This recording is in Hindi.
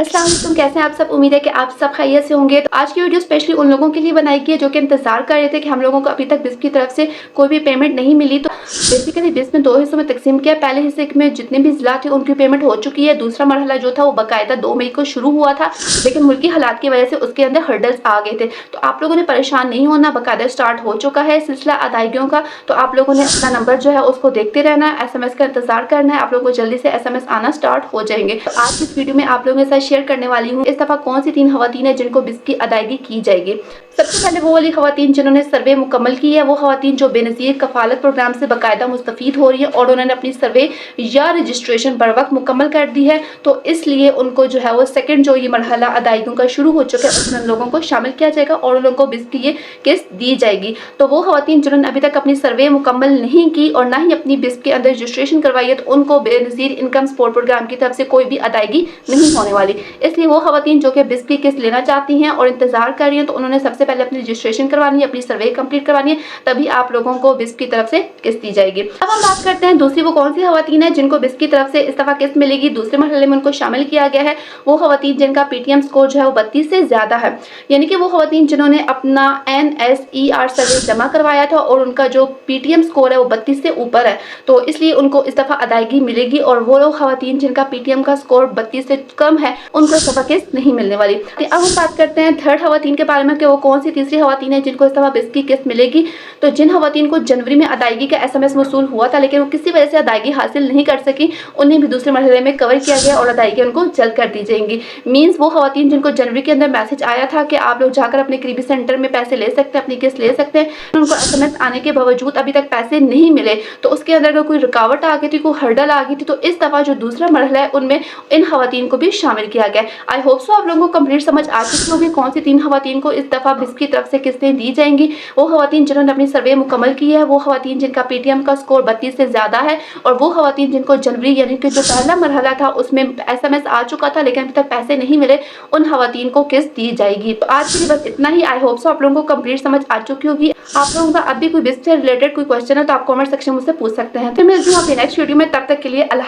अस्सलाम वालेकुम, कैसे हैं आप सब। उम्मीद है कि आप सब खैरियत से होंगे। तो आज की वीडियो स्पेशली उन लोगों के लिए बनाई गई है जो कि इंतजार कर रहे थे कि हम लोगों को अभी तक बिस्प की तरफ से कोई भी पेमेंट नहीं मिली। तो बेसिकली बिस्प में 2 हिस्सों में तकसीम किया। पहले हिस्से में जितने भी ज़िला थे उनकी पेमेंट हो चुकी है। दूसरा मरहला जो था वो बाकायदा 2 मई को शुरू हुआ था, लेकिन मुल्की हालात की वजह से उसके अंदर हर्डल्स आ गए थे। तो आप लोगों ने परेशान नहीं होना, बाकायदा स्टार्ट हो चुका है सिलसिला अदायगियों का। तो आप लोगों ने अपना नंबर जो है उसको देखते रहना है, SMS का इंतजार करना है। आप लोगों को जल्दी से SMS आना स्टार्ट हो जाएंगे। तो आज इस वीडियो में आप लोगों के साथ शेयर करने वाली हूँ इस दफ़ा कौन सी 3 खवातीन है जिनको बिस्प की अदायगी की जाएगी। सबसे पहले वो वाली खवातीन जिन्होंने सर्वे मुकम्मल की है, वो खवातीन जो बेनज़ीर कफालत प्रोग्राम से बाकायदा मुस्तफ़ीद हो रही है और उन्होंने अपनी सर्वे या रजिस्ट्रेशन बर वक्त मुकम्मल कर दी है। तो इसलिए उनको जो है वो सेकंड जो ये मरहला अदायगियों का शुरू हो चुका है उसमें लोगों को शामिल किया जाएगा और उन लोगों को बिस्प की ये किस्त दी जाएगी। तो वो खवातीन जिन्होंने अभी तक अपनी सर्वे मुकम्मल नहीं की और ना ही अपनी बिस्प के अंदर रजिस्ट्रेशन करवाई है, तो उनको बेनज़ीर इनकम सपोर्ट प्रोग्राम की तरफ से कोई भी अदायगी नहीं होने वाली। इसलिए वो खवातीन जो कि बिस्प की किस्त लेना चाहती हैं और इंतजार कर रही हैं, तो उन्होंने सबसे पहले अपनी रजिस्ट्रेशन करवानी है, अपनी सर्वे कंप्लीट करवानी है, तभी आप लोगों को बिस्प की तरफ से किस्त दी जाएगी। अब हम बात करते हैं दूसरी वो कौन सी खवातीन है जिनको बिस्प की तरफ से इस दफा किस्त मिलेगी। दूसरे मरहले में उनको शामिल किया गया है वो खवातीन जिनका PTM स्कोर जो है वो 32 से ज्यादा है, यानी कि वो खवातीन जिन्होंने अपना NSER सर्वे जमा करवाया था और उनका जो PTM स्कोर है वो 32 से ऊपर है। तो इसलिए उनको इस दफा अदायगी मिलेगी और वो लोग खवातीन जिनका PTM का स्कोर 32 से कम है उनको इस दफा किस्त नहीं मिलने वाली। अब हम बात करते हैं थर्ड खवातीन के बारे में कि वो कौन सी तीसरी खवातीन है जिनको इस दफा बिस्प की किस्त मिलेगी। तो जिन खवातीन को जनवरी में अदायगी का SMS वसूल हुआ था लेकिन वो किसी वजह से अदायगी हासिल नहीं कर सकी, उन्हें भी दूसरे मरहले में कवर किया गया और अदायगी उनको जल्द कर दी जाएंगी। मीन्स वो खवातीन जिनको जनवरी के अंदर मैसेज आया था कि आप लोग जाकर अपने करीबी सेंटर में पैसे ले सकते हैं, अपनी किस्त ले सकते हैं, उनको SMS आने के बावजूद अभी तक पैसे नहीं मिले, तो उसके अंदर अगर कोई रुकावट आ गई थी, कोई हर्डल आ गई थी, तो इस दफा जो दूसरा मरहला है उनमें इन खवातीन को भी शामिल किया गया। आई होप सो आप लोगों को कंप्लीट समझ आ चुकी होगी कौन सी 3 खवातीन को इस दफा बिस्प की तरफ से किस्तें दी जाएंगी। वो खवातीन जिन्होंने अपनी सर्वे मुकम्मल की है, वो खवातीन जिनका PTM का स्कोर 32 से ज्यादा है और वो खवातीन जिनको जनवरी यानी कि जो पहला मरहला था उसमें SMS आ चुका था लेकिन अभी तक पैसे नहीं मिले, उन खवातीन को किस्त दी जाएगी। तो आज के लिए बस इतना ही। आई होप सो आप लोगों को कंप्लीट समझ आ चुकी होगी। आप लोगों का अब भी कोई बिस्प से रिलेटेड कोई क्वेश्चन है तो आप कमेंट सेक्शन में मुझसे पूछ सकते हैं। फिर मिलती हूँ आपके नेक्स्ट वीडियो में, तब तक के लिए अल्लाह।